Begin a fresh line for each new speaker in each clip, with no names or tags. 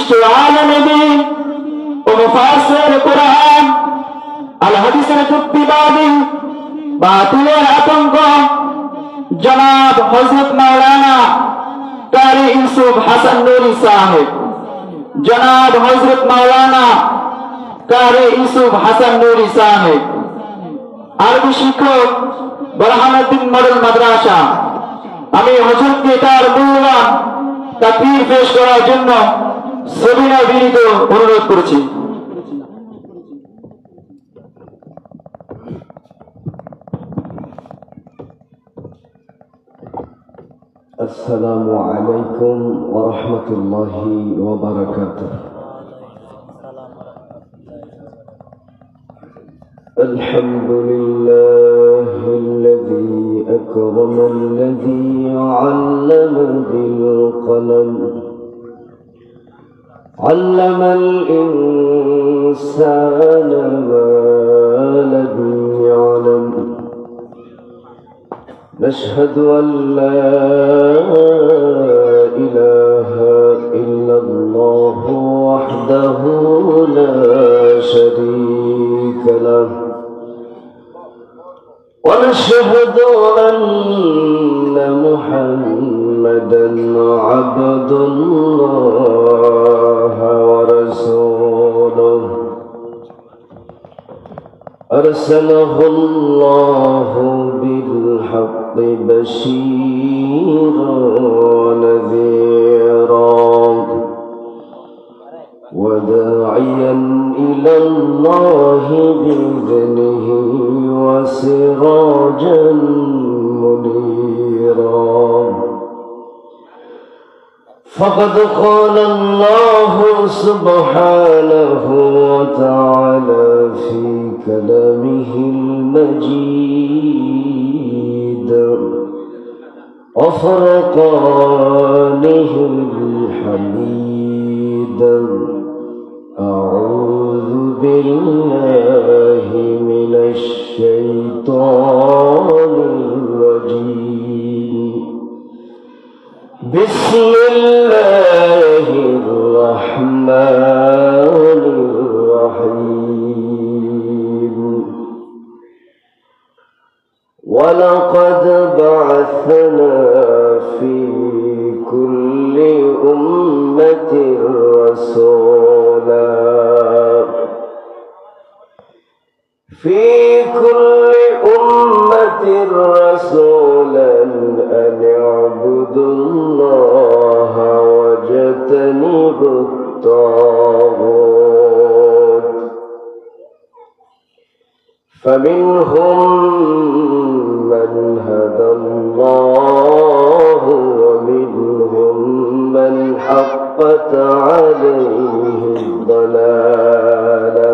বিশ্ব আলমী ও মুফাসসির কুরআন আল হাদিসের যুক্তিবাদী বাতিলের আতঙ্ক জনাব হযরত মাওলানা কারি ইউসুফ হাসান নুরী সাহেব, জনাব হযরত মাওলানা কারি ইউসুফ হাসান নুরী সাহেব, আরবি শিক্ষক বুরহানুদ্দিন মডেল মাদ্রাসা। আমি হুজুরকে তার মূল্যবান তাকবীর পেশ করার জন্য সবিনয় বিনীত অনুরোধ করেছি।
السلام عليكم ورحمة الله وبركاته. الحمد لله الذي أكرم الذي علم بالقلم، علم الإنسان ما لم يعلم. نشهد أن لا إله إلا الله وحده لا شريك له، ونشهد أن محمدا عبد الله ورسوله، أرسله الله بالحق بشيرا ونذيرا وداعيا إلى الله بإذنه وسراجا منيرا. فقد قال الله سبحانه وتعالى في كلامه المجيد وفرقانه الحميد: أعوذ بالله من الشيطان الرجيم. بسم الله الرحمن الرحيم. ولقد بعثنا في كل أمة رسولا أن اعبدوا الله واجتنبوا الطاغوت، فمنهم من هدى الله ومنهم من حقت عليه الضلالة.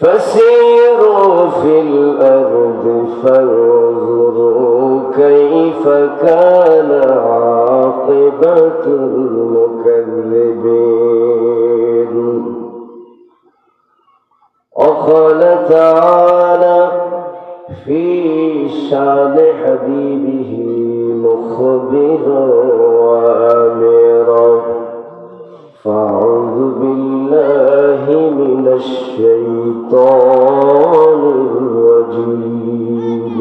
فسيروا في الأرض فانظروا كيف كان عاقبة المكذبين. وقال تعالى في شان حبيبه مخبرا وآمرا: فأعوذ بالله من الشيطان الرجيم.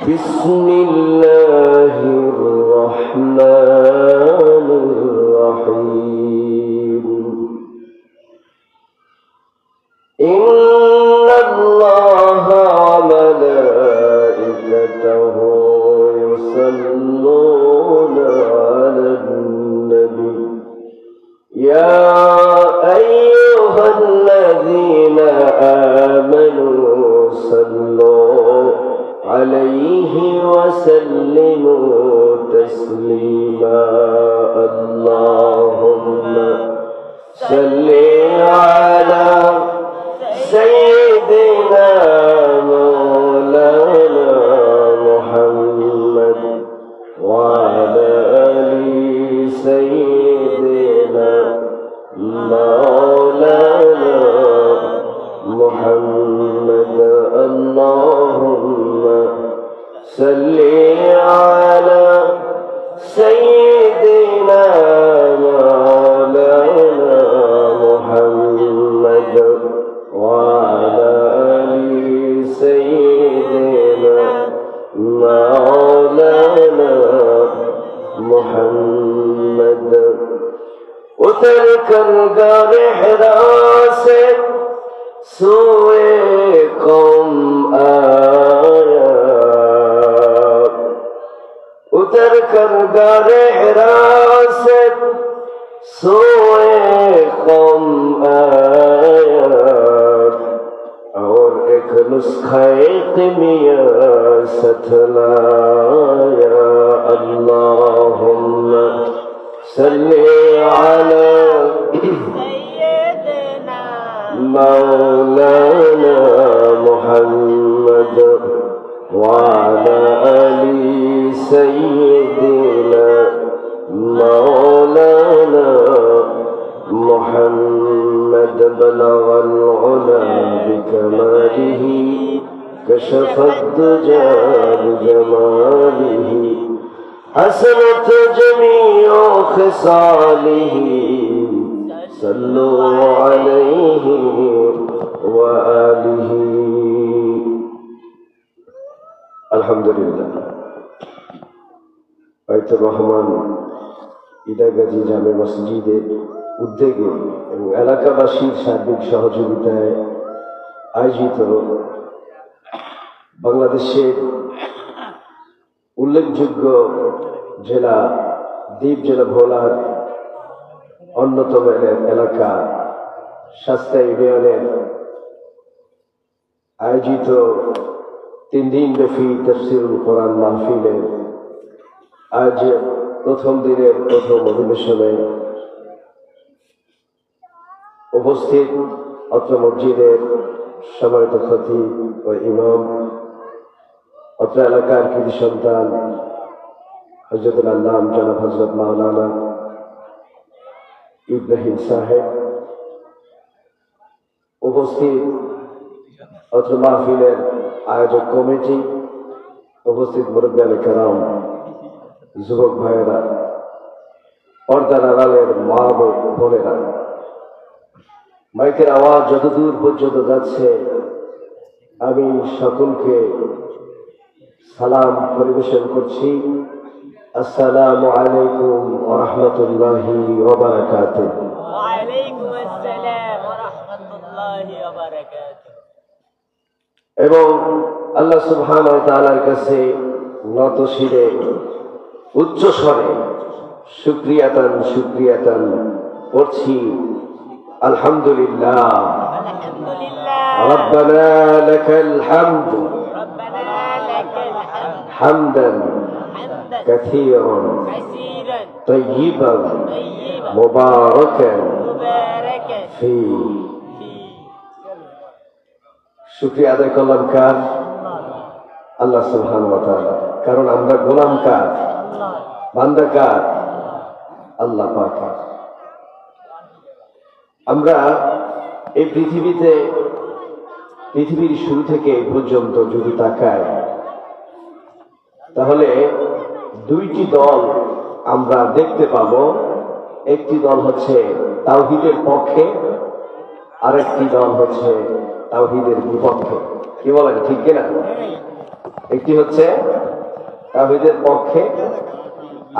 بسم الله الرحمن الرحيم. إن الله وملائكته يصلون على النبي يا أيها الذين آمنوا صلوا عليه وسلموا تسليما. اللهم صل على سيدنا مولانا محمد وعلى آل سيدنا مولانا محمد. اللهم صل على سيدنا محمد उतर कर गारे हिरा से सोए कौम आया उतर कर गारे हिरा से सोए कौम आया और एक नुस्खे क़िमिया सतलाया अल्लाहुम्मा सल्ली अला
सय्यदना
मौलाना मुहम्मद वाला अली सय्यदना मौलाना मुहम्मद बलगल उला बिकमालिही कशफत दुजा बिजमालिही हसनत जमीओ खिसालिही सल्लु अलैहि व आलिही अल्हम्दुलिल्लाह বাইতুর রহমান ইদাগাজী জামে মসজিদের উদ্যোগে এবং এলাকাবাসীর সার্বিক সহযোগিতায় আয়োজিত বাংলাদেশের উল্লেখযোগ্য জেলা দ্বীপ জেলা ভোলার অন্যতম এলাকা শাস্তা ইউনিয়নের আয়োজিত 3 দিন ব্যাপী তাফসীরুল কোরআন মাহফিলের আজ প্রথম দিনের প্রথম অধিবেশনে উপস্থিত অত্র মসজিদের সম্মানিত খতিব ও ইমাম অত্র এলাকার কৃতি সন্তান হযরতুল আল্লাম জনাব হযরত মাওলানা ইব্রাহিম সাহেব, উপস্থিত অত্র মাহফিলের আয়োজক কমিটি, উপস্থিত মুরব্বিয়ানে কেরাম, যুবক ভাইয়েরা, পর্দার আড়ালের মা বোনেরা, মাইকের আওয়াজ যতদূর পর্যন্ত যাচ্ছে আমি সকলকে সালাম পরিবেশন করছি। আসসালামু আলাইকুম ওয়া রাহমাতুল্লাহি ওয়া বারাকাতুহু।
ওয়া আলাইকুম আসসালাম ওয়া রাহমাতুল্লাহি ওয়া বারাকাতুহু।
এবং আল্লাহ সুবহানাহু ওয়া তাআলার কাছে নত শিরে উচ্চ স্বরে শুকরিয়াতান করছি আলহামদুলিল্লাহ।
আলহামদুলিল্লাহ
রব্বানা লাকাল হামদ
রব্বানা লাকাল হামদ
হামদান
হামদান
কাসীরান
কাসীরান
তাইয়িবান
তাইয়িবান
মুবারাকান
মুবারাকান
ফি।
ফি।
শুকরিয়া আদায় করলাম কার? আল্লাহ সুবহানাহু ওয়া তাআলা। কারণ আমরা গোলাম কার?
আল্লাহ
বান্দা কার? আল্লাহ পাকের। আমরা এই পৃথিবীর শুরু থেকে এই পর্যন্ত যদি তাকাই তাহলে দুইটি দল আমরা দেখতে পাব। একটি দল হচ্ছে তাওহীদের পক্ষে, আরেকটি দল হচ্ছে তাওহীদের বিপক্ষে। কি বলেন, ঠিক কিনা? একটি হচ্ছে তাওহীদের পক্ষে,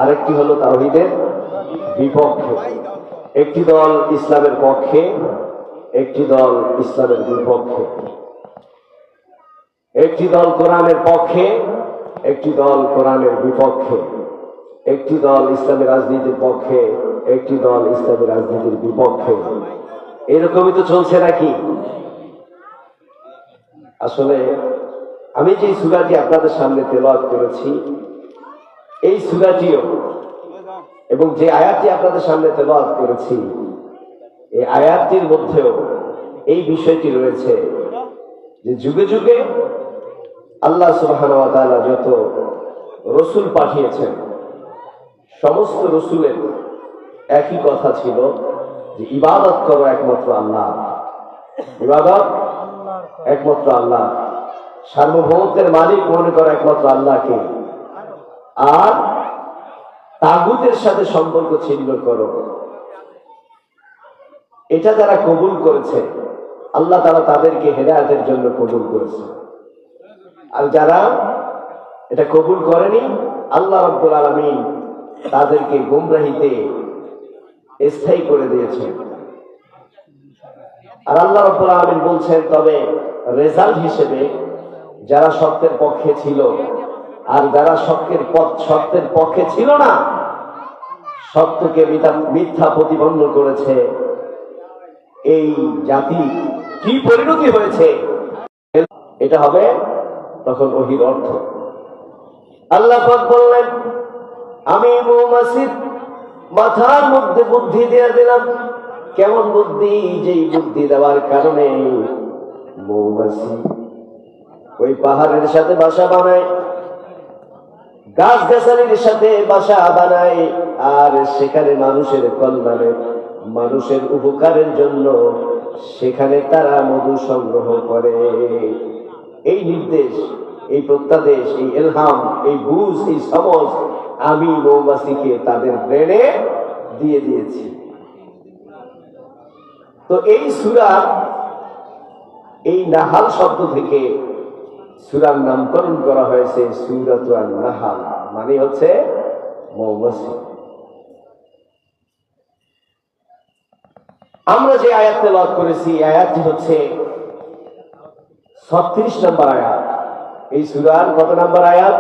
আরেকটি হলো তাওহীদের বিপক্ষে। একটি দল ইসলামের পক্ষে, একটি দল ইসলামের বিপক্ষে। একটি দল কোরআনের পক্ষে, একটি দল কোরআনের বিপক্ষে। একটি দল ইসলামের রাজনীতির পক্ষে, একটি দল ইসলামের রাজনীতির বিপক্ষে। এরকমই তো চলছে নাকি? আসলে আমি যে সূরাটি আপনাদের সামনে তেলাওয়াত করেছি, এই সূরাটিও এবং যে আয়াতটি আপনাদের সামনে তেলাওয়াত করেছি, এই আয়াতটির মধ্যেও এই বিষয়টি রয়েছে যে যুগে যুগে আল্লাহ সুবহানাহু ওয়া তাআলা যত রসুল পাঠিয়েছেন, সমস্ত রসুলের একই কথা ছিল যে ইবাদত করো একমাত্র আল্লাহ, ইবাদত একমাত্র আল্লাহ, সার্বভৌমত্বের মালিক মনে করো একমাত্র আল্লাহকে, আর তাগুতের সাথে সম্পর্ক ছিন্ন করো। এটা যারা কবুল করেছে আল্লাহ তাআলা তাদেরকে হেদায়েতের জন্য কবুল করেছে, আর যারা এটা কবুল করেনি আল্লাহ রাব্বুল আলামিন তাদেরকে গুমরাহিতে স্থায়ী করে দিয়েছেন। আর আল্লাহ রাব্বুল আলামিন বলছেন, তবে রেজাল্ট হিসেবে যারা সত্যের পক্ষে ছিল আর যারা সত্যের পক্ষে ছিল না, সত্যকে মিথ্যা প্রতিপন্ন করেছে, এই জাতি কি পরিণতি হয়েছে এটা হবে তখন ওহীর অর্থ। আল্লাহ পাক বললেন, আমি মৌমাছির মাথার মধ্যে বুদ্ধি দিয়ে দিলাম। কেমন বুদ্ধি? যেই বুদ্ধি দেওয়ার কারণে মৌমাছি ওই পাহাড়ের সাথে বাসা বানায়, গাছ গাছালির সাথে বাসা বানায়, আর সেখানে মানুষের কল্যাণে, মানুষের উপকারের জন্য সেখানে তারা মধু সংগ্রহ করে। এই নির্দেশ, এই প্রত্যাদেশ, এই ইলহাম, এই বুঝ, এই সমঝ আমি মৌমাছিকে তাদের ব্রেনে দিয়ে দিয়েছি। তো এই সূরা, এই নাহাল শব্দ থেকে সূরার নামকরণ করা হয়েছে সূরাতুন নাহাল, মানে হচ্ছে মৌমাছি। আমরা যে আয়াত তেলাওয়াত করেছি, আয়াতটি হচ্ছে 36 নম্বর আয়াত। এই সূরার কত নম্বর আয়াত?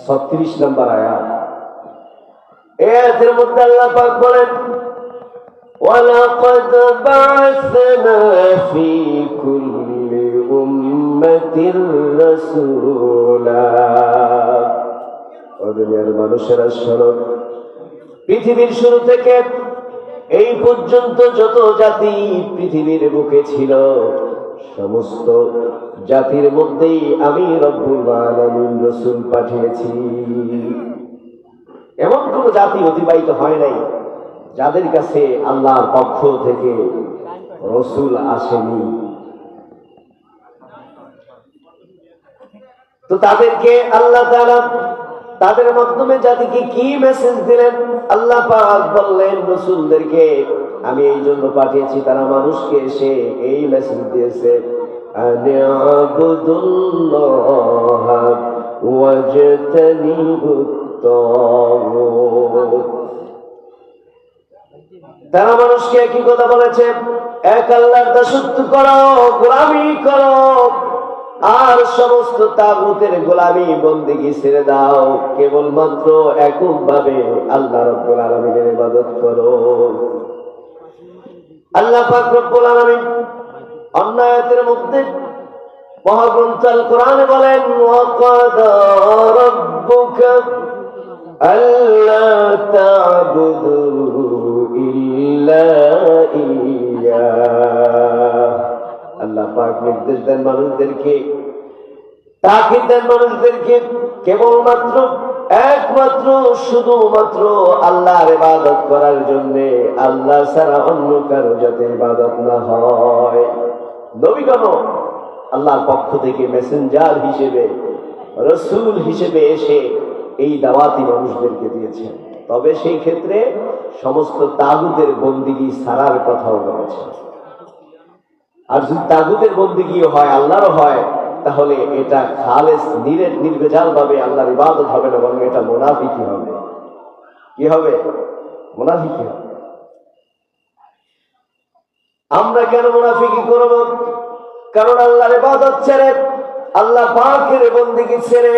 36 নম্বর আয়াত। এই আয়াতের মধ্যে আল্লাহ পাক বলেন, وَلَقَدْ بَعَثْنَا فِي كُلِّ أُمَّةٍ رَسُولًا। ও দুনিয়ার মানুষেরা শোনো, পৃথিবীর শুরু থেকে এই পর্যন্ত যত জাতি পৃথিবীর বুকে ছিল, সমস্ত জাতির মধ্যেই আমি রব্বুল আলামিন রাসূল পাঠিয়েছি। এমন কোন জাতি অতিবাহিত হয় নাই যাদের কাছে আল্লাহর পক্ষ থেকে রাসূল আসেনি। তো তাদেরকে আল্লাহ তাআলা তাদের মাধ্যমে জাতিকে কি মেসেজ দিলেন? আল্লাহ পাক বললেন, রাসূলদেরকে আমি এই জন্য পাঠিয়েছি, তারা মানুষকে এসে এই মেসেজ দিয়েছে, আনি'বুদুল্লাহ ওয়াজতানিবুত তাগুত। তারা মানুষকে একই কথা বলেছে, এক আল্লাহর দাসত্ব করো, গোলামি করো, আর সমস্ত তাগুতের গোলামি বন্দেগী ছেড়ে দাও, কেবলমাত্র এককভাবে আল্লাহ রাব্বুল আলামিনের ইবাদত করো। আল্লাহ পাক রব্বুল আলামিন অন্য আয়াতের মধ্যে মহাগ্রন্থ আল কোরআনে বলেন, ওয়াকাদা রাব্বুকা আল্লা তা'বুদু ইল্লা ইয়্যাহ। আল্লাহ পাক নির্দেশ দেন মানুষদেরকে, তাকিদ দেন মানুষদেরকে, কেবলমাত্র একমাত্র শুধুমাত্র আল্লাহর ইবাদত করার জন্য, আল্লাহ ছাড়া অন্য কারো যাতে ইবাদত না হয়। নবীগণ আল্লাহর পক্ষ থেকে মেসেঞ্জার হিসেবে, রাসূল হিসেবে এসে এই দাওয়াতি মানুষদেরকে দিয়েছেন। তবে সেই ক্ষেত্রে সমস্ত তাগুতের বন্দিগি ছাড়ার কথাও বলেছে। আর যদি তাগুতের বন্দিগি হয়, আল্লাহরও হয়, তাহলে এটা খালেস নির্ভেজাল ভাবে আল্লাহর ইবাদত হবে না, বরং এটা মুনাফিকি হবে। কি হবে? মুনাফিকি হবে। আমরা কেন মুনাফিকি করব? কারণ আল্লাহর ইবাদত ছেড়ে, আল্লাহ পাকের বন্দিগি ছেড়ে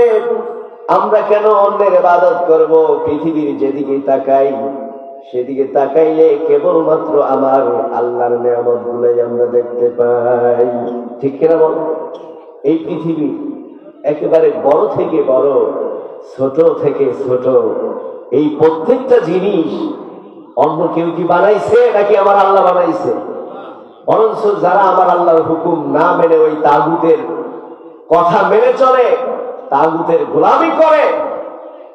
আমরা কেন অন্যের ইবাদত করব? পৃথিবীর যেদিকে তাকাই, সেদিকে তাকাইলে কেবলমাত্র আমার আল্লাহর নিয়ামতগুলোই আমরা দেখতে পাই। ঠিক কিনা বল? এই পৃথিবী একেবারে বড় থেকে বড়, ছোট থেকে ছোট, এই প্রত্যেকটা জিনিস অন্য কেউ কি বানাইছে নাকি আমার আল্লাহ বানাইছে? বরঞ্চ যারা আমার আল্লাহর হুকুম না মেনে ওই তাগুতের কথা মেনে চলে, তাগুতের গোলামি করে,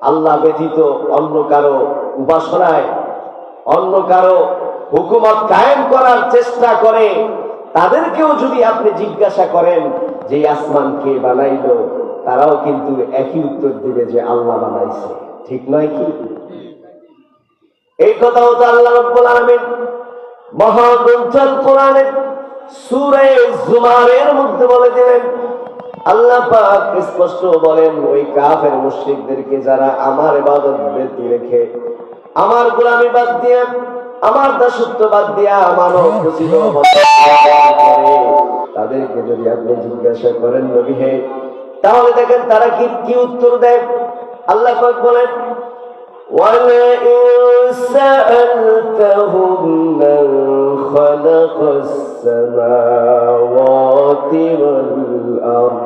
আল্লাহ ব্যতীত অন্য কারো উপাসনায়, অন্য কারো হুকুমত কায়েম করার চেষ্টা করে, তাদেরকেও যদি আপনি জিজ্ঞাসা করেন যে আসমান কে বানাইলো, তারাও কিন্তু একই উত্তর দিবে যে আল্লাহ বানাইছে। ঠিক নয় কি? এই কথাও তো আল্লাহ রাব্বুল আলামিন মহাগ্রন্থ আল কোরআনের সূরা জুমারের মধ্যে বলে দিলেন, আল্লাহ পাক স্পষ্ট বলেন ওই কাফের মুশরিকদেরকে যারা আমার ইবাদত ব্যতি রেখে আমার গোলামি বাদ দিয়ে আমার দাসত্ব বাদ দিয়ে মানব রচিত করে তাদেরকে যদি আপনি জিজ্ঞাসা করেন নবী হে, তাহলে দেখেন তারা কি উত্তর দেয়। আল্লাহ পাক বলেন وَلَئِن سَأَلْتَهُم مَّن خَلَقَ السَّمَاوَاتِ وَالْأَرْضَ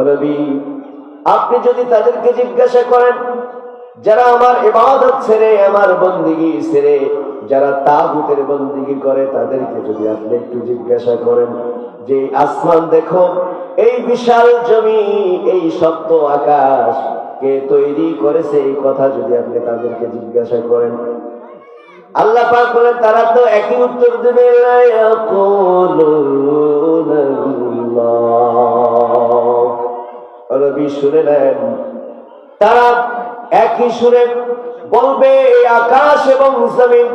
নবী, আপনি যদি তাদেরকে জিজ্ঞাসা করেন যারা আমার ইবাদত ছেড়ে আমার বন্দেগী ছেড়ে যারা তাগুতের বন্দেগী করে, তাদেরকে যদি আপনি একটু জিজ্ঞাসা করেন যে আসমান দেখো, এই বিশাল জমি, এই শক্ত আকাশ কে তৈরি করেছে, এই কথা যদি আপনি তাদেরকে জিজ্ঞাসা করেন, আল্লাহ পাক বলেন তারা তো একই উত্তর দেবে, লা ইয়াকুলুনা আল্লাহ। নবী শুনে নেন, তারা একই সুরে বলবে এই আকাশ এবং জমিন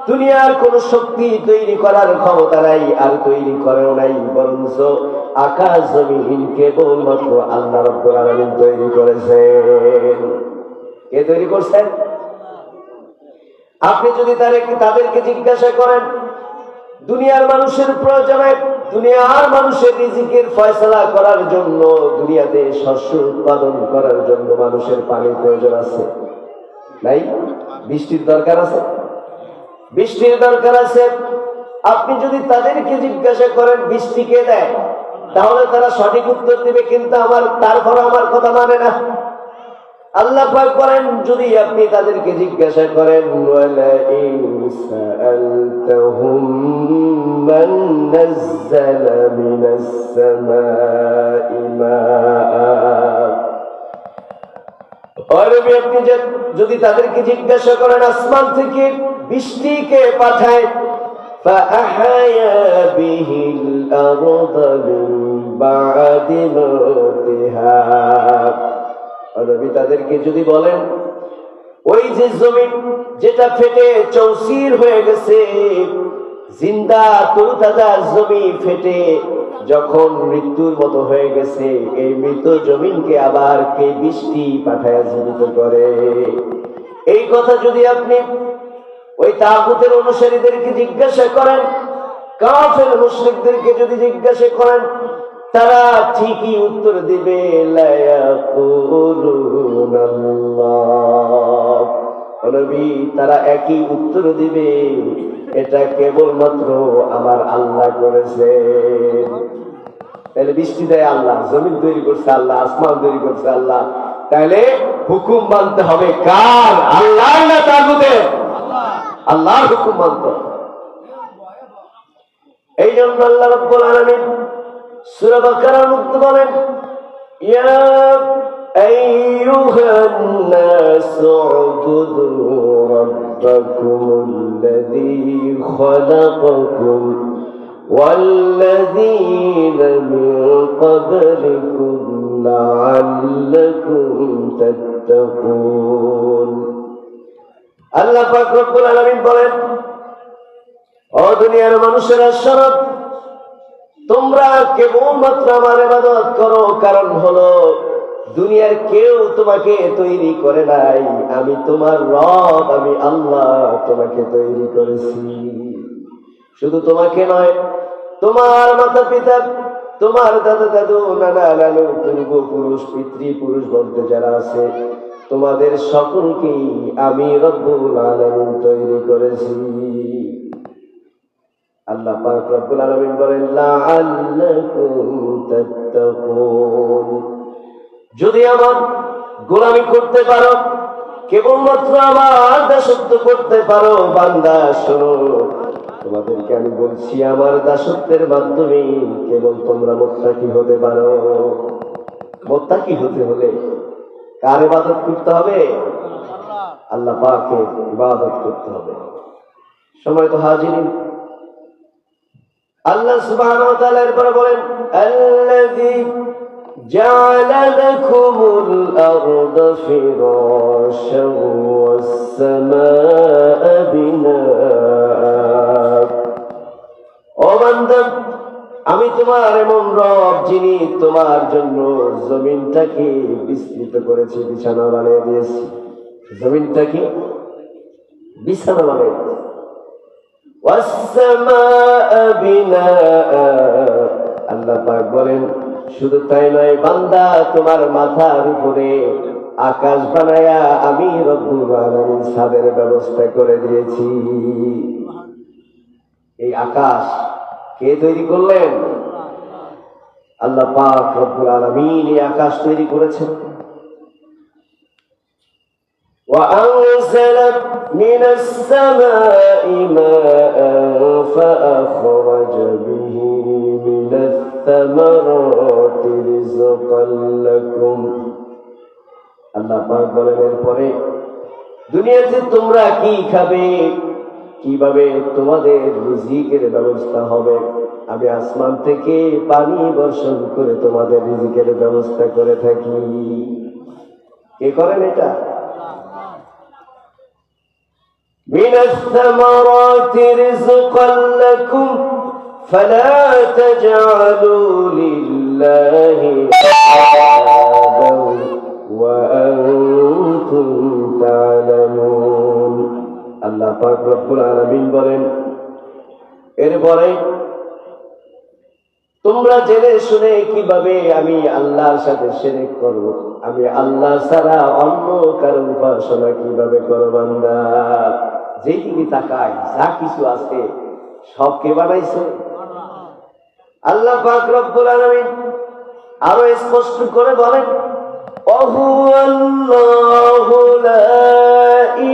দুনিয়ার কোন শক্তি তৈরি করার ক্ষমতা নাই, আর তৈরি করেও নাই, বরঞ্চ আকাশ জমিন কেবলমাত্র আল্লাহ রাব্বুল আলামিন তৈরি করেছেন। কে তৈরি করছেন? আপনি যদি তাদেরকে জিজ্ঞাসা করেন দুনিয়ার মানুষের প্রয়োজনে, দুনিয়ার মানুষের রিজিকের ফয়সালা করার জন্য, দুনিয়াতে শস্য উৎপাদন করার জন্য মানুষের পানির প্রয়োজন আছে নাই? বৃষ্টির দরকার আছে, বৃষ্টির দরকার আছে। আপনি যদি তাদেরকে জিজ্ঞাসা করেন বৃষ্টি কে দেয়, তাহলে তারা সঠিক উত্তর দিবে, কিন্তু তারপর আমার কথা মানে না। আল্লাহ পাক বলেন যদি আপনি তাদেরকে জিজ্ঞাসা করেন ওয়ালাইন সাআলতাহুম মান নাযালা মিনাস সামাই মাআ, আপনি যদি তাদেরকে জিজ্ঞাসা করেন আসমান থেকে বৃষ্টি কে পাঠায়, فأحيا به الأرض من بعد موتها, নবী তাদেরকে যদি বলেন ওই যে জমিন যেটা ফেটে চৌচির হয়ে গেছে, জিন্দা তরুতাজা জমি ফেটে যখন মৃত্যুর মতো হয়ে গেছে, এই মৃত জমিনকে আবার কে বৃষ্টি পাঠায় জীবিত করে, এই কথা যদি আপনি ওই তাগুতের অনুসারীদেরকে জিজ্ঞাসা করেন, কাফের মুশরিকদেরকে যদি জিজ্ঞাসা করেন, তারা ঠিকই উত্তর দিবে লা ইয়াকুলুনা আল্লাহ। নবী তারা একই উত্তর দিবে এটা কেবলমাত্র আমার আল্লাহ করেছে। তাহলে বৃষ্টি দেয় আল্লাহ, জমিন তৈরি করছে আল্লাহ, আসমান তৈরি করছে আল্লাহ, তাহলে হুকুম মানতে হবে কার? আল্লাহ না তাগুতের? আল্লাহর হুকুম মানতে হবে। এই জন্য আল্লাহ রাব্বুল আলামিন সূরা বাকারার মধ্যে বলেন ইয়া আইয়ুহান নাসু উবুদু রাব্বাকুমুল্লাযী খালাকাকুম ওয়াল্লাযীনা মিন ক্বাবলিকুম লাআল্লাকুম তাত্তাকুন। আল্লাহ পাক রব্বুল আলামিন বলেন ও দুনিয়ার মানুষেরা শোনো, তোমরা কেবলমাত্র আমার ইবাদত করো, কারণ হলো দুনিয়ার কেউ তোমাকে তৈরি করে নাই, আমি তোমার রব, আমি আল্লাহ তোমাকে তৈরি করেছি। শুধু তোমাকে নয়, তোমার মাতা পিতা, তোমার দাদা দাদু, নানা নানু, পূর্বপুরুষ, পিতৃপুরুষ বলতে যারা আছে, তোমাদের সকলকেই আমি রব্বুল আলামিন তৈরি করেছি। আল্লাহ পাক রব্বুল আলামিন বলেন লাআল্লাকুম তাত্তাকুন, যদি আমার গোলামি করতে পারো, কেবলমাত্র আমার দাসত্ব করতে পারো, বান্দা শোনো, তোমাদেরকে আমি বলছি আমার দাসত্বের মাধ্যমে কেবল তোমরা মুত্তাকি হতে পারো। মুত্তাকি হতে হলে কার ইবাদত করতে হবে? আল্লাহ পাকের ইবাদত করতে হবে। সম্মানিত হাজিরিন, আল্লাহ সুবহানাহু ওয়া তাআলা এরপরে বলেন আল্লাযী জাআলা লাকুমুল আরদা ফিরাশান ওয়াস সামাআ বিনাআ। ও বান্দা, আমি তোমার এমন রব যিনি তোমার জন্য জমিনটাকে বিস্তৃত করেছি, বিছানা বানিয়ে দিয়েছি। জমিনটাকে বিছানা বানিয়ে দিয়েছি। আল্লাহ পাক বলেন, শুধু তাই নয় বান্দা, তোমার মাথার উপরে আকাশ বানায়া আমি রব্বুল আলামিন ছাদের ব্যবস্থা করে দিয়েছি। এই আকাশ কে তৈরি করলেন? আল্লাহ পাক রব্বুল আলামিন এই আকাশ তৈরি করেছেন। وأنزل من السماء ماء فأخرج به من الثمرات رزقا لكم। আল্লাহ পাক বলেন, এরপরে দুনিয়াতে তোমরা কি খাবে, কিভাবে তোমাদের রিজিকের ব্যবস্থা হবে, আমি আসমান থেকে পানি বর্ষণ করে তোমাদের রিজিকের ব্যবস্থা করে থাকি। কে করেন এটা? من الثمرات رزقا لكم فلا تجعلوا لله أندادا وأنتم تعلمون। আল্লাহ পাক রব্বুল আলামিন বলেন, এরপরে তোমরা জেনে শুনে কিভাবে আমি আল্লাহর সাথে শিরক করব, আমি আল্লাহ ছাড়া অন্য কারো উপাসনা কিভাবে করব। বান্দা যেদিকে তাকায় যা কিছু আছে সব কে বানাইছে? আল্লাহ পাক রব্বুল আলামিন আরো স্পষ্ট করে বলেন, আল্লাহু লা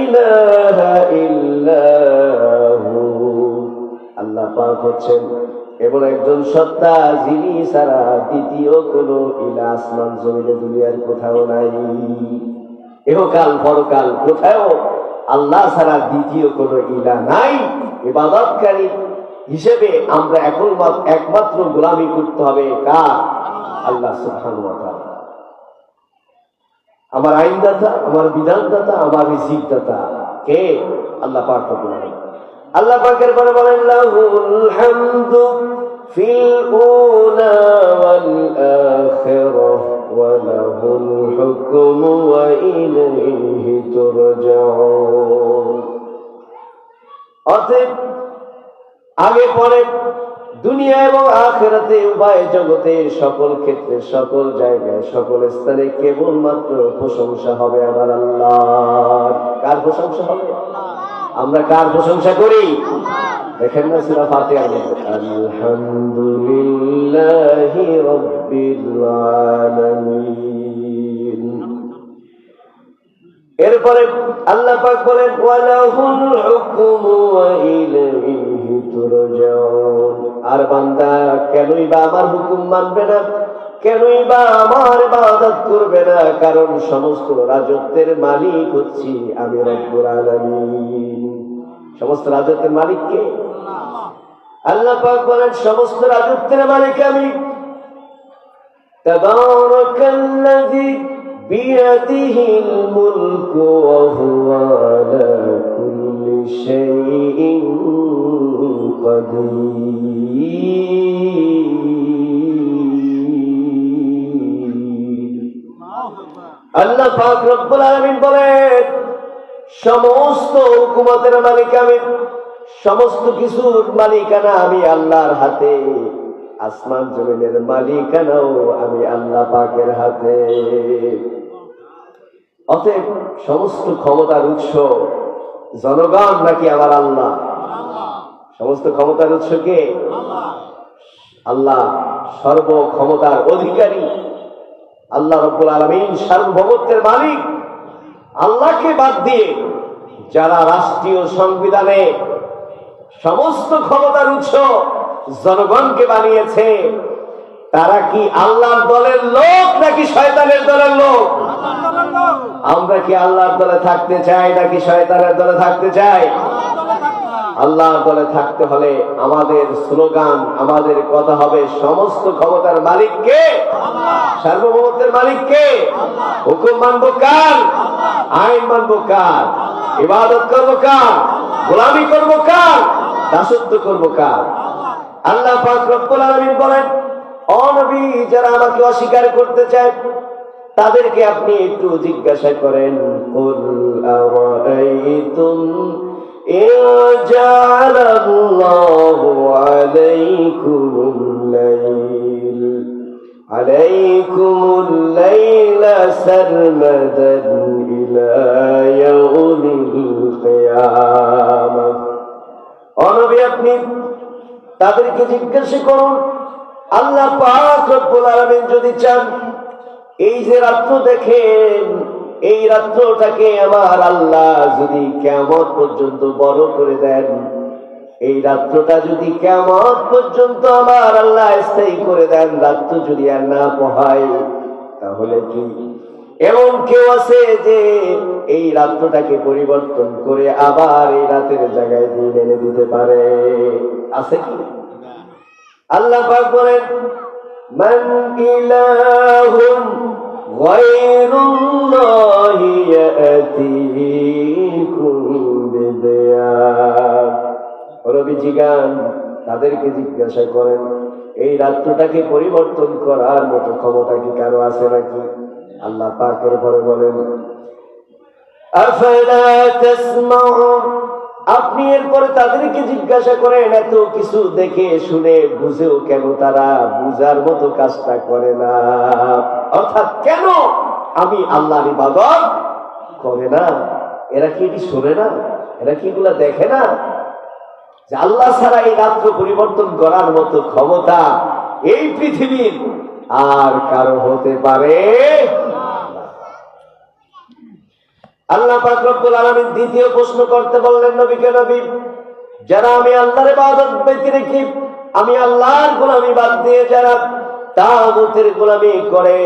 ইলাহা ইল্লাহু। আল্লাহ পাক হচ্ছেন এমন একজন সত্তা যিনি ছাড়া দ্বিতীয় কোন ইলা আসমান জমিনে দুনিয়ার কোথাও নাই। ইহকাল পরকাল কোথাও আল্লাহ ছাড়া দ্বিতীয় কোন ইলা নাই। ইবাদতকারী হিসেবে আমরা এখন একমাত্র গোলামি করতে হবে কার? আল্লাহ সুবহানাহু ওয়া তাআলা। আমার আইনদাতা, আমার বিধানদাতা, আমার রিজিকদাতা কে? আল্লাহ পাক রব্বুল আলামিন। আল্লাহ পাকের পরে বলেন, লাহুল হামদু ফিল উলা ওয়াল আখিরাহ ওয়া লাহুল হুকমু ওয়া ইলাইহি তুরজাউন। অতএব আগে পরে দুনিয়া এবং আখিরাতে উভয় জগতে সকল ক্ষেত্রে সকল জায়গায় সকল স্থানে কেবলমাত্র প্রশংসা হবে আমার আল্লাহর। কার প্রশংসা হবে? আমরা কার প্রশংসা করি? দেখেন না সূরা ফাতিহার মধ্যে, আলহামদুলিল্লাহি রাব্বিল আলামিন। এরপরে আল্লাহ পাক বলেন, ওয়ালাহুল হুকমু ওয়া ইলাইহি তুরজাউন। আর বান্দা কেনই বা আমার হুকুম মানবে না, কেনই বা আমার ইবাদত করবে না? কারণ সমস্ত রাজত্বের মালিক হচ্ছি আমি রব্বুল আলামিন। সমস্ত রাজত্বের মালিক কে? আল্লাহ পাক বলেন, সমস্ত রাজত্বের মালিক আমি। তাবারাকাল্লাযী বিয়াদিহিল মুলকু ওয়া হুয়া আলা কুল্লি শাইইন কাদির। আল্লাহ পাক রব্বুল আলামিন বলেন, সমস্ত হুকুমতের মালিক আমি, সমস্ত কিছুর মালিকানা আমি আল্লাহর হাতে। আসমান জমিনের মালিকানাও আমি আল্লাহ পাকের হাতে। অতএব সমস্ত ক্ষমতার উৎস জনগণ নাকি আমার আল্লাহ? সমস্ত ক্ষমতার উৎস কে? আল্লাহ সর্ব ক্ষমতার অধিকারী। আল্লাহ রব্বুল আলামিন সার্বভৌমত্বের মালিক। আল্লাহকে বাদ দিয়ে যারা রাষ্ট্রীয় সংবিধানে সমস্ত ক্ষমতার উৎস জনগণকে বানিয়েছে, তারা কি আল্লাহর দলের লোক নাকি শয়তানের দলের লোক? আমরা কি আল্লাহর দলে থাকতে চাই নাকি শয়তানের দলে থাকতে চাই? আল্লাহর দলে থাকতে হলে আমাদের স্লোগান, আমাদের কথা হবে, সমস্ত ক্ষমতার মালিক কে? সার্বভৌমত্বের মালিক কে? হুকুম মানবো কার? আইন মানবো কার? ইবাদত করবো কার? গোলামি করবো কার? দাসত্ব করবো কার? আল্লাহ পাক রব্বুল আলামিন বলেন, অনবী যারা আমাকে অস্বীকার করতে চায় তাদেরকে আপনি একটু জিজ্ঞাসা করেন, কুল আরাআইতুম ইন জাআলাল্লাহু আলাইকুমুল লাইলা সারমাদান ইলা ইয়াউমিল কিয়ামাহ। অনবী আপনি তাদেরকে জিজ্ঞাসা করুন, আল্লাহ পাক রব্বুল আলামিন যদি চান এই যে রাত্র দেখেন, এই রাত্রটাকে আমার আল্লাহ যদি কিয়ামত পর্যন্ত বড় করে দেন, এই রাত্রটা যদি কিয়ামত পর্যন্ত আমার আল্লাহ স্থায়ী করে দেন, রাত্র যদি আর না পোহায়, তাহলে কি এমন কেউ আছে যে এই রাত্রটাকে পরিবর্তন করে আবার এই রাতের জায়গায় দিন এনে দিতে পারে? আছে কি? আল্লাহ পাক বলেন, মান ইলাহুন গায়রুল্লাহি ইয়াতিকুম বিদিয়া। রবি জিগান তাদেরকে জিজ্ঞাসা করেন, এই রাত্রটাকে পরিবর্তন করার মতো ক্ষমতা কি কারো আছে নাকি? আল্লাহ পাকের পরে বলেন, আফালা তাসমাউন। আপনি এরপরে তাদেরকে জিজ্ঞাসা করেন, এত কিছু দেখে শুনে বুঝেও কেন তারা বুঝার মতো কাজটা করে না? অর্থাৎ কেন আমি আল্লাহর ইবাদত করে না? এরা কি এটি শোনে না? এরা কি এগুলা দেখে না যে আল্লাহ ছাড়া এই রাত্র পরিবর্তন করার মতো ক্ষমতা এই পৃথিবীর আর কারো হতে পারে? আল্লাহ পাক রব্বুল আলামিন দ্বিতীয় প্রশ্ন করতে বললেন নবীকে, নবী যারা আমি আল্লাহর ইবাদত ব্যতী রেখে আমি আল্লাহর গোলামি বাদ দিয়ে যারা তাগুতের গোলামি করে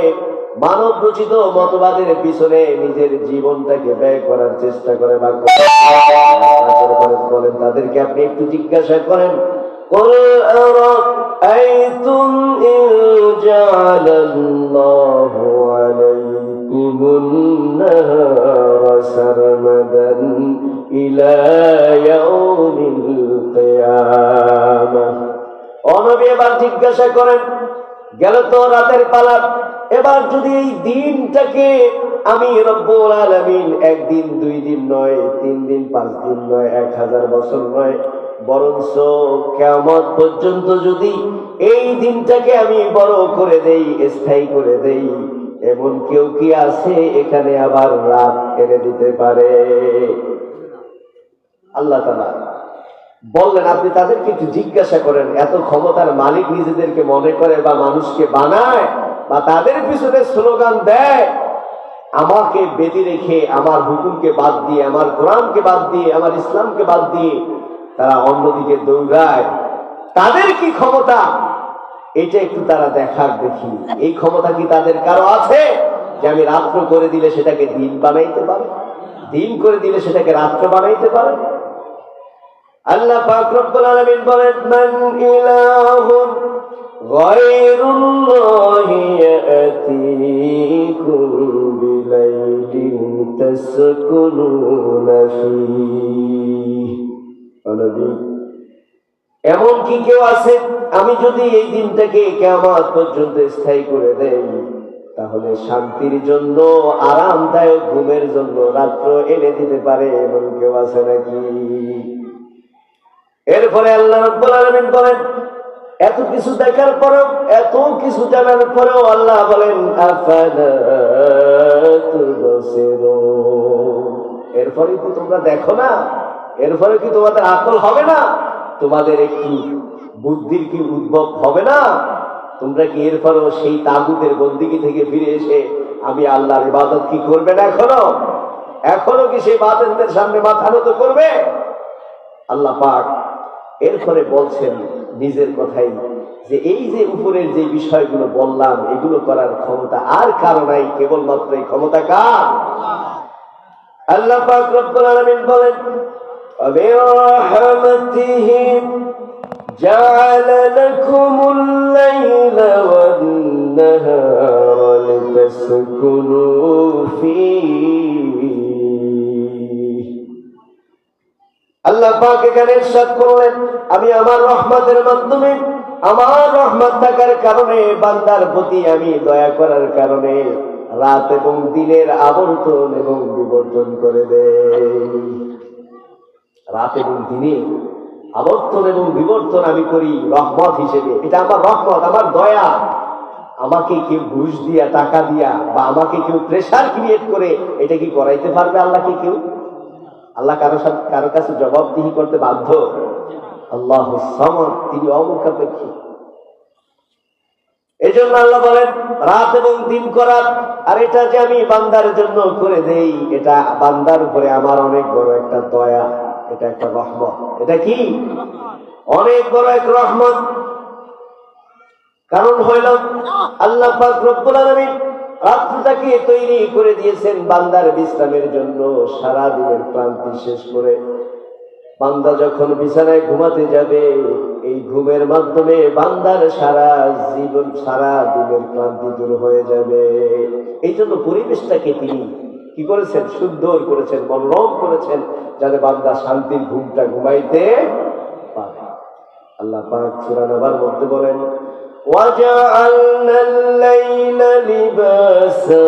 মানব রচিত মতবাদের পিছনে নিজের জীবনটাকে ব্যয় করার চেষ্টা করে বা বলেন, তাদেরকে আপনি একটু জিজ্ঞাসা করেন, কুল আরাআইতুম ইন জাআলাল্লাহু আলাইকুমুন নাহারা সারমাদান ইলা ইয়াউমিল কিয়ামাহ। ও নবী এবার জিজ্ঞাসা করেন, গেল তো রাতের পালা, এবার যদি এই দিনটাকে আমি রব্বুল আলামিন একদিন, 2 দিন নয়, 3 দিন, 5 দিন নয়, 1000 বছর নয়, বরঞ্চ কিয়ামত পর্যন্ত যদি এই দিনটাকে আমি বড় করে দেই, স্থায়ী করে দেই, এমন কেউ কি আছে এখানে আবার রাত এনে দিতে পারে? আল্লাহ তাআলা বললেন, আপনি তাদেরকে একটু জিজ্ঞাসা করেন, এত ক্ষমতার মালিক নিজেদেরকে মনে করে বা মানুষকে বানায় বা তাদের পিছনে স্লোগান দেয়, আমাকে বেঁধে রেখে আমার হুকুমকে বাদ দিয়ে, আমার কোরআনকে বাদ দিয়ে, আমার ইসলামকে বাদ দিয়ে তারা অন্যদিকে দৌড়ায়, তাদের কি ক্ষমতা? এটা একটু তারা দেখার দেখি। এই ক্ষমতা কি তাদের কারো আছে যে আমি রাত্র করে দিলে সেটাকে দিন বানাইতে পারে, দিন করে দিলে সেটাকে রাত্র বানাইতে পারে? আল্লাহ পাক রব্বুল আলামিন বলেন, মান ইলাহুন গায়রুল্লাহি ইয়াতিকুম বিলাইলিন তাসকুনুনা ফীহি। নবী এমন কি কেউ আছে, আমি যদি এই দিনটাকে কিয়ামত পর্যন্ত স্থায়ী করে দেই, তাহলে শান্তির জন্য, আরামদায়ক ঘুমের জন্য রাত্র এনে দিতে পারে? এমন কেউ আছে নাকি? এরপরে আল্লাহ রাব্বুল আলামিন বলেন, এত কিছু দেখার পরেও, এত কিছু জানার পরেও আল্লাহ বলেন, আফালা তুবসিরুন। এরপরে কি তোমরা দেখো না? এরপরে কি তোমাদের আকল হবে না? তোমাদের একটু বুদ্ধির কি উদ্ভব হবে না? তোমরা কি এরপরেও সেই তাগুতের বন্দিগি থেকে ফিরে এসে আমি আল্লাহর ইবাদত কি করবে না? এখনো কি সেই বাতিলদের সামনে মাথা নত করবে? আল্লাহ পাক এরপরে বলছেন নিজের কথাই, যে এই যে উপরের যে বিষয়গুলো বললাম, এগুলো করার ক্ষমতা আর কারো নাই, কেবলমাত্র এই ক্ষমতা কার? আল্লাহ পাক রব্বুল আলামিন বলেন, বিরহমাতিহি জাআলা লাকুমুল লাইলা ওয়ান নাহারা লিতাসকুনু ফীহি। আল্লাহ পাক এখানে ইরশাদ করলেন, আমি আমার রহমতের মাধ্যমে আমার রহমত থাকার কারণে, বান্দার প্রতি আমি দয়া করার কারণে রাত এবং দিনের আবর্তন এবং বিবর্তন করে দেই। রাত এবং দিনের আবর্তন এবং বিবর্তন আমি করি রহমত হিসেবে। এটা আমার রহমত, আমার দয়া। আমাকে কেউ ঘুষ দিয়া, টাকা দিয়া, বা আমাকে কেউ প্রেশার ক্রিয়েট করে এটা কি করাইতে পারবে আল্লাহকে কেউ? আল্লাহ কারো কাছে জবাবদিহি করতে বাধ্য? আল্লাহ সামাদ, তিনি অমুখাপেক্ষী। এই জন্য আল্লাহ বলেন রাত এবং দিন করার, আর এটা যে আমি বান্দার জন্য করে দেই, এটা বান্দার উপরে আমার অনেক বড় একটা দয়া, এটা একটা রহমত। এটা কি অনেক বড় এক রহমত। কারণ হইল আল্লাহ পাক রব্বুল আলামিন রাতটাকে তৈরি করে দিয়েছেন বান্দার বিশ্রামের জন্য। সারা দিনের ক্লান্তি শেষ করে বান্দা যখন বিছানায় ঘুমাতে যাবে, এই ঘুমের মাধ্যমে বান্দার সারা জীবন, সারা দিনের ক্লান্তি দূর হয়ে যাবে। এই জন্য পরিবেশটাকে তিনি কি করেছেন? সুন্দর করেছেন, মনোরম করেছেন, যাতে বান্দা শান্তির ঘুমটা ঘুমাইতে পারে। আল্লাহ পাক সূরা নাবার মধ্যে বলেন وَجَعَلْنَا اللَّيْلَ لِبَاسًا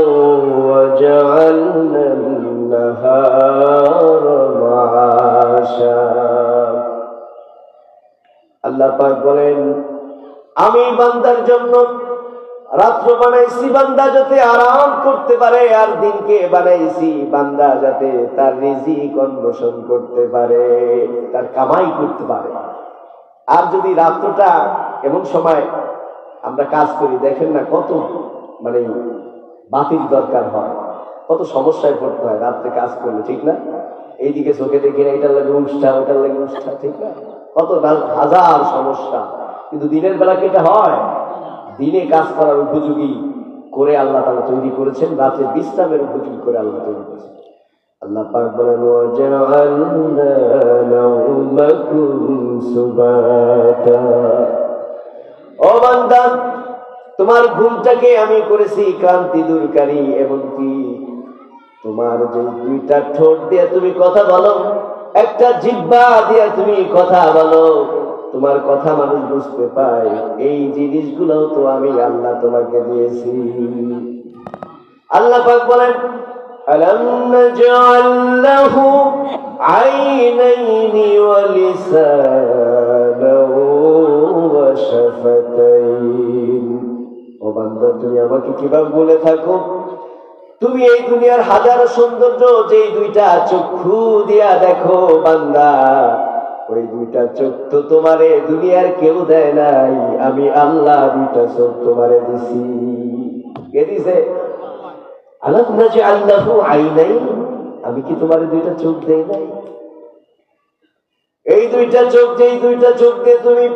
وَجَعَلْنَا النَّهَارَ مَعَاشًا। আল্লাহ পাক বলেন আমি বান্দার জন্য রাত্র বানাইছি বান্দা যাতে আরাম করতে পারে, আর দিনকে বানাইছি বান্দা যাতে তার রিজিক অন্বেষণ করতে পারে, তার কামাই করতে পারে। আর যদি রাত্রটা এমন সময় আমরা কাজ করি, দেখেন না কত মানে বাতিল দরকার হয়, কত সমস্যায় পড়তে হয় রাত্রে কাজ করলে, ঠিক না? এইদিকে চোখে দেখি না, এটার লাগে উষ্ঠা, ওটার লাগে উষ্ঠা, ঠিক না? কত হাজার সমস্যা। কিন্তু দিনের বেলা কি এটা হয়? দিনে কাজ করার উপযোগী করে আল্লাহ তাআলা তৈরি করেছেন, রাতে বিশ্রামের উপযোগী করে আল্লাহ তৈরি করেছেন। আল্লাহ পাক বলেন ওয়াজআলনা নাওমাকুম সুবাতা। ও বান্দা, তোমার ঘুমটাকে আমি করেছি ক্লান্তি দূরকারী, এবং কি তোমার যে দুইটা ঠোঁট দিয়ে তুমি কথা বলো, একটা জিহ্বা দিয়ে তুমি কথা বলো, তোমার কথা মানুষ বুঝতে পায়, এই জিনিসগুলো তো আমি আল্লাহ তোমাকে দিয়েছি। আল্লাহ পাক বলেন আলাম নাজআল লাহু আইনাইনি ওয়া লিসানাহু ওয়া শাফাতাইন। ও বান্দা, তুমি আমাকে কিভাবে বলে থাকো? তুমি এই দুনিয়ার হাজারো সৌন্দর্য যেই দুইটা চক্ষু দিয়া দেখো বান্দা, ওই দুইটা চোখ তো তোমারে দুনিয়ার কেউ দেয় নাই, আমি আল্লাহ দুইটা চোখ তোমারে দিছি। কে দিছে? আলাম নাজআল লাহু আইনাইন, আমি কি তোমারে দুইটা চোখ দেই নাই? এই দুইটা চোখ, যেই দুইটা চোখ দিয়ে তুমি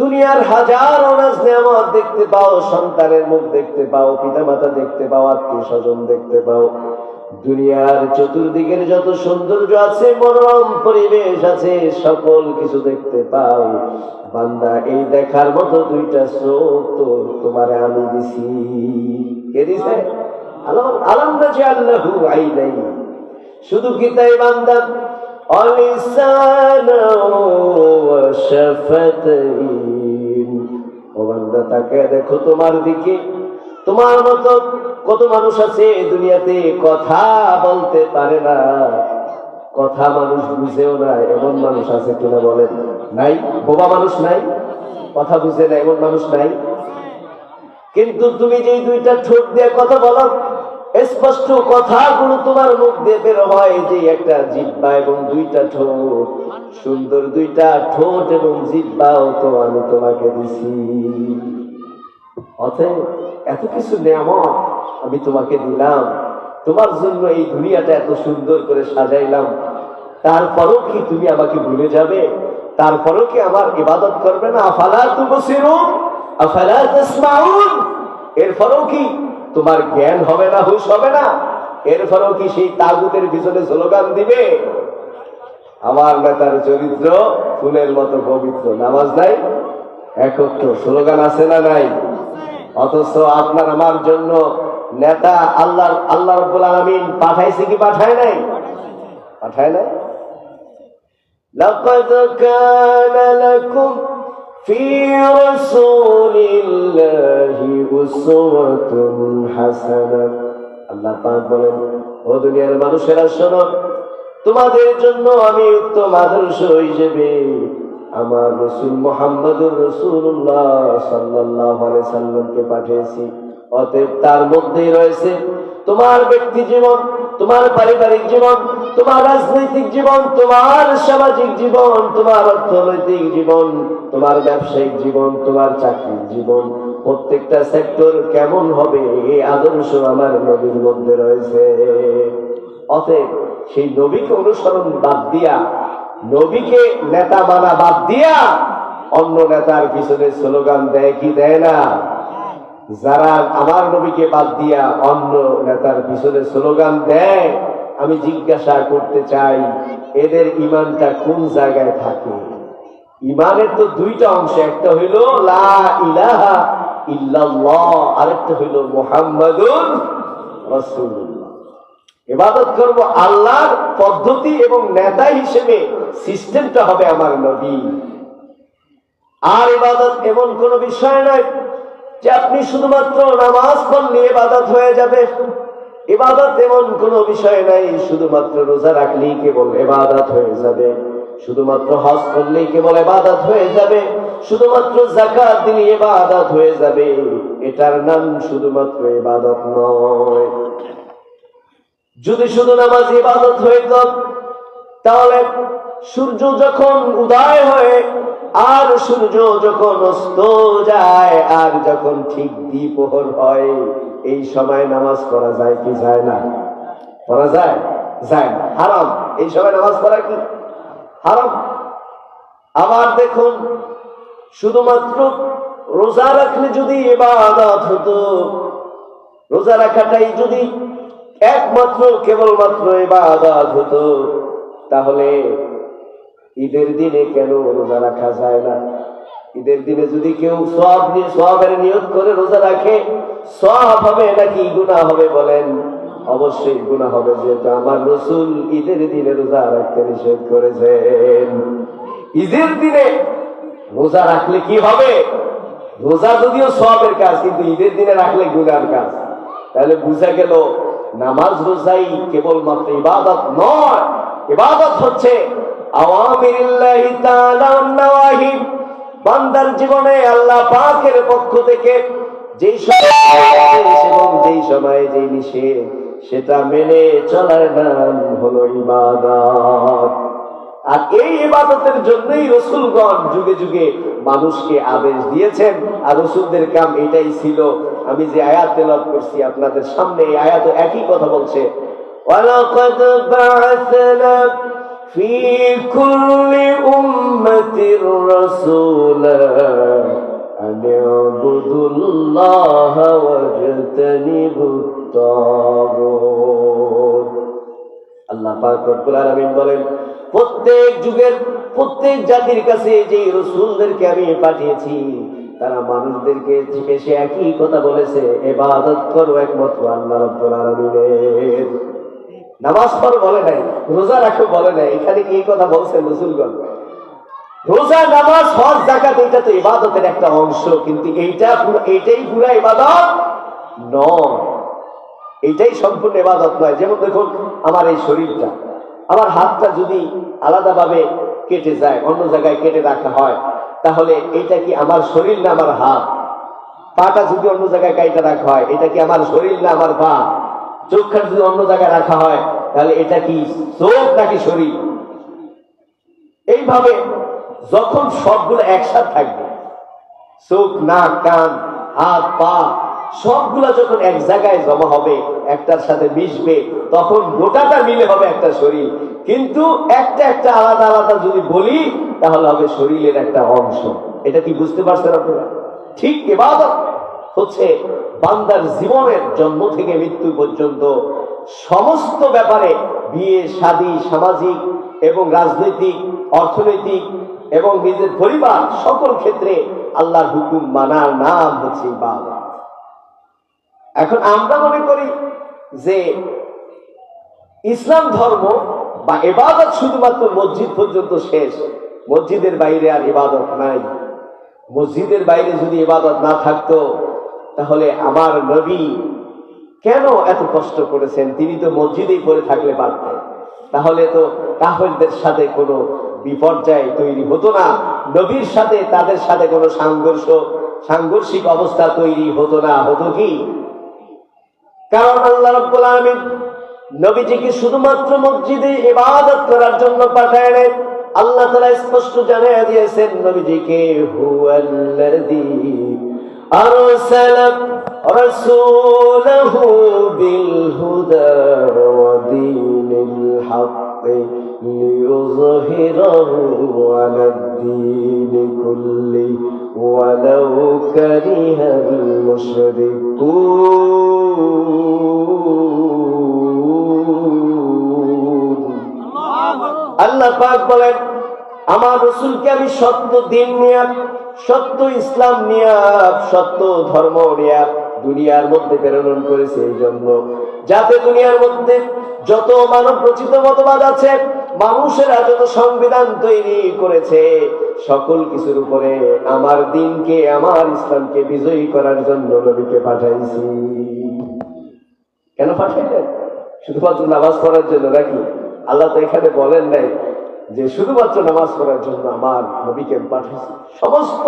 দুনিয়ার হাজারো নেয়ামত দেখতে পাও, সন্তানের মুখ দেখতে পাও, পিতামাতা দেখতে পাও, আত্মীয় স্বজন দেখতে পাও, দুনিয়ার চতুর্দিকের যত সৌন্দর্য আছে, মনোরম পরিবেশ আছে, সকল কিছু দেখতে পাও বান্দা। এই দেখার মতো দুইটা চোখ তো তোমারে আমি দিছি। কে দিছে? আলাম নাজআল লাহু আইনাইন। শুধু কি তাই বান্দা, অলিসানাহু ওয়া শাফাতাইন। ও বান্দা, তাকে দেখো তোমার দিকে। তোমার মতো কত মানুষ আছে দুনিয়াতে কথা বলতে পারে না, কথা মানুষ বুঝেও না, এমন মানুষ আছে কিনা বলেন? নাই? বোবা মানুষ নাই? কথা বুঝে না এমন মানুষ নাই? কিন্তু তুমি যেই দুইটা ঠোঁট দিয়ে কথা বলো, স্পষ্ট কথাগুলো তোমার মুখ দিয়ে বের হয়, যে একটা জিহ্বা এবং দুইটা ঠোঁট, সুন্দর দুইটা ঠোঁট এবং জিহ্বাও তো আমি তোমাকে দিছি। অতএব এত কিছু নেয়ামত আমি তোমাকে দিলাম, তোমার জন্য এই দুনিয়াটা এত সুন্দর করে সাজাইলাম, তারপরও কি তুমি আমাকে ভুলে যাবে? তারপরও কি আমার ইবাদত করবে না? আফালা তুবসিরুন আফালা তাসমাউন। এরপরও কি তোমার জ্ঞান হবে না, হুঁশ হবে না? এরপরও কি সেই তাগুতের পিছনে স্লোগান দিবে? আমার নেতার চরিত্র ফুলের মতো পবিত্র, নামাজ নাই, একত্র, স্লোগান আছে না নাই? অথচ আপনার আমার জন্য নেতা আল্লাহ রাব্বুল আলামিন পাঠাইছে কি পাঠায় নাই? পাঠায় নাই? লাকাদ কানা লাকুম ফি রাসূলিল্লাহি উসওয়াতুন হাসানাহ। আল্লাহ পাক বলেন, ও দুনিয়ার মানুষেরা শোনো, তোমাদের জন্য আমি উত্তম আদর্শ হিসেবে আমার রাসূল মুহাম্মদুর রাসূলুল্লাহ সাল্লাল্লাহু আলাইহি সাল্লামকে পাঠিয়েছি। অতএব তার মধ্যেই রয়েছে তোমার ব্যক্তি জীবন, তোমার পারিবারিক জীবন, তোমার রাজনৈতিক জীবন, তোমার সামাজিক জীবন, তোমার অর্থনৈতিক জীবন, তোমার ব্যবসায়িক জীবন, তোমার চাকরির জীবন, প্রত্যেকটা সেক্টর কেমন হবে এই আদর্শ আমার নবীর মধ্যে রয়েছে। অতএব সেই নবীকে অনুসরণ বাদ দিয়া, নবীকে নেতা মানা বাদ দিয়া অন্য নেতার পিছনে স্লোগান দেয় কি দেয় না? যারা আমার নবীকে বাদ দিয়া অন্য নেতার পিছনে স্লোগান দেয়, আমি জিজ্ঞাসা করতে চাই এদের ঈমানটা কোন জায়গায় থাকে? ঈমানের তো দুইটা অংশ, একটা হইল লা ইলাহা ইল্লাল্লাহ, আরেকটা হইল মুহাম্মাদুর রাসূলুল্লাহ। ইবাদত করব আল্লাহর পদ্ধতি এবং নেতা হিসেবে সিস্টেমটা হবে আমার নবী। আর ইবাদত এমন কোন বিষয় নয় যে আপনি শুধুমাত্র নামাজ পড়লে ইবাদত হয়ে যাবে। ইবাদত এমন কোন বিষয় নাই শুধুমাত্র রোজা রাখলেই কেবল ইবাদত হয়ে যাবে, শুধুমাত্র হজ করলেই কেবল ইবাদত হয়ে যাবে, শুধুমাত্র যাকাত দিলে ইবাদত হয়ে যাবে। এটার নাম শুধুমাত্র ইবাদত নয়। যদি শুধু নামাজ ইবাদত হইত, তাহলে সূর্য যখন উদয় হয় আর সূর্য যখন অস্ত যায় আর যখন ঠিক দ্বিপ্রহর হয়, এই সময় নামাজ পড়া যায় কি যায় না? পড়া যায়? যায় না, হারাম। এই সময় নামাজ পড়া কি হারাম। আবার দেখুন, শুধুমাত্র রোজা রাখলে যদি ইবাদত হতো, রোজা রাখাটাই যদি একমাত্র কেবলমাত্র ইবাদত হতো, তাহলে ঈদের দিনে কেন রোজা রাখা যায় না? ঈদের দিনে যদি কেউ সওয়াবের নিয়ত করে রোজা রাখে, সওয়াব হবে নাকি গুনাহ হবে? বলেন। অবশ্যই গুনাহ হবে, যেহেতু আমার রাসূল ঈদের দিনে রোজা রাখতে নিষেধ করেছেন। ঈদের দিনে রোজা রাখলে কি হবে? রোজা যদিও সওয়াবের কাজ, কিন্তু ঈদের দিনে রাখলে গুনার কাজ। তাহলে বুঝা গেল নামাজ রোজাই কেবলমাত্র ইবাদত নয়। ইবাদত হচ্ছে আওয়ামিরিল্লাহি তাআলা ওয়ান নাওয়াহি, বান্দার জীবনে আল্লাহ পাকের পক্ষ থেকে যেই সময়ে যেই নিষেধ, সেটা মেনে চলার নাম হলো ইবাদত। আর এই ইবাদতের জন্যই রাসূলগণ যুগে যুগে মানুষকে আদেশ দিয়েছেন, আর রাসূলদের কাম এটাই ছিল। আমি যে আয়াত তেলাওয়াত করছি আপনাদের সামনে, এই আয়াত একই কথা বলছে, ওয়ালাকাদ বা'আসনা ফি কুল্লি উম্মাতির রাসূলা আন ইউবুদুল্লাহা ওয়াজতানিবুত তাগুত। আল্লাহ পাক রব্বুল আলামিন বলেন, প্রত্যেক যুগের প্রত্যেক জাতির কাছে যে রাসূলদেরকে আমি পাঠিয়েছি, তারা মানুষদেরকে এসে একই কথা বলেছে, ইবাদত করো একমাত্র আল্লাহ রাব্বুল আলামিনের। নামাজ পড়ো বলে নাই, রোজা রাখো বলে নাই। এখানে কি এই কথা বলছেন রাসূলগণ? রোজা, নামাজ, হজ, যাকাত এটা তো ইবাদতের একটা অংশ, কিন্তু এইটাই পুরো ইবাদত নয়। এইটাই সম্পূর্ণ ইবাদত নয়। যেমন দেখুন, আমার এই শরীরটা, আমার হাতটা যদি আলাদাভাবে কেটে যায়, অন্য জায়গায় কেটে রাখা হয়, তাহলে এটা কি আমার শরীর না আমার হাত? পাটা যদি অন্য জায়গায় কেটে রাখা হয়, এটা কি আমার শরীর না আমার পা? চোখটা যদি অন্য জায়গায় রাখা হয়, তাহলে এটা কি চোখ নাকি শরীর? এইভাবে যখন সবগুলো একসাথে থাকবে, চোখ, নাক, কান, হাত, পা সবগুলা যখন এক জায়গায় জমা হবে, একটার সাথে মিশবে, তখন গোটাটা মিলে হবে একটা শরীর। কিন্তু একটা একটা আলাদা আলাদা যদি বলি, তাহলে হবে শরীরের একটা অংশ। এটা কি বুঝতে পারছেন আপনারা? ঠিক ইবাদত হচ্ছে বান্দার জীবনের জন্ম থেকে মৃত্যু পর্যন্ত সমস্ত ব্যাপারে, বিয়ে, শাদী, সামাজিক এবং রাজনৈতিক, অর্থনৈতিক এবং নিজের পরিবার, সকল ক্ষেত্রে আল্লাহর হুকুম মানার নাম হচ্ছে ইবাদত। এখন আমরা মনে করি যে ইসলাম ধর্ম বা ইবাদত শুধুমাত্র মসজিদ পর্যন্ত শেষ, মসজিদের বাইরে আর ইবাদত নাই। মসজিদের বাইরে যদি ইবাদত না থাকতো তাহলে আমার নবী কেন এত কষ্ট করেছেন? তিনি তো মসজিদেই পড়ে থাকলে পারতেন, তাহলে তো কাফেরদের সাথে কোনো বিপর্যয় তৈরি হতো না, নবীর সাথে তাদের সাথে কোনো সাংঘর্ষিক অবস্থা তৈরি হতো না। হতো কি? কারণ আল্লাহ রাব্বুল আলামিন নবীজিকে শুধুমাত্র মসজিদে ইবাদত করার জন্য পাঠায় নাই। আল্লাহ তাআলা স্পষ্ট জানিয়ে দিয়েছেন নবীজিকে, হুয়াল্লাযী আরসালা রাসূলাহু বিল হুদা ওয়া দীনিল হাক্কি লিইয়ুযহিরাহু আলাদ-দীনি কুল্লি ওয়ালাউ কারিহাল মুশরিকুন। আল্লাহ পাক বলেন, আমার রাসূলকে আমি সত্য দিন নিয়ে, সত্য ইসলাম নিয়ে, সত্য ধর্ম নিয়ে দুনিয়ার মধ্যে প্রেরণ করেছে, এই জন্য যাতে দুনিয়ার মধ্যে যত মানব রচিত মতবাদ আছে, মানুষেরা যত সংবিধান তৈরি করেছে, সকল কিছুর উপরে আমার দিনকে, আমার ইসলামকে বিজয়ী করার জন্য নবীকে পাঠাইছি। কেন পাঠাইলেন? শুধুমাত্র নামাজ পড়ার জন্য নাকি? আল্লাহ তো এখানে বলেন নাই যে শুধুমাত্র নামাজ পড়ার জন্য আমার নবীকে পাঠিয়েছি। সমস্ত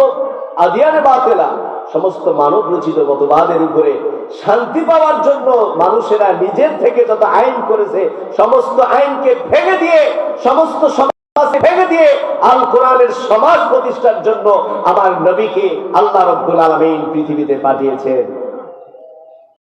আদিয়ানে বাতিলা, সমস্ত মানব রচিত মতবাদের উপরে শান্তি পাওয়ার জন্য মানুষেরা নিজের থেকে যত আইন করেছে, সমস্ত আইনকে ভেঙে দিয়ে, সমস্ত সমাজ ভেঙে দিয়ে আল কোরআনের সমাজ প্রতিষ্ঠার জন্য আমার নবীকে আল্লাহ রাব্বুল আলামিন পৃথিবীতে পাঠিয়েছেন।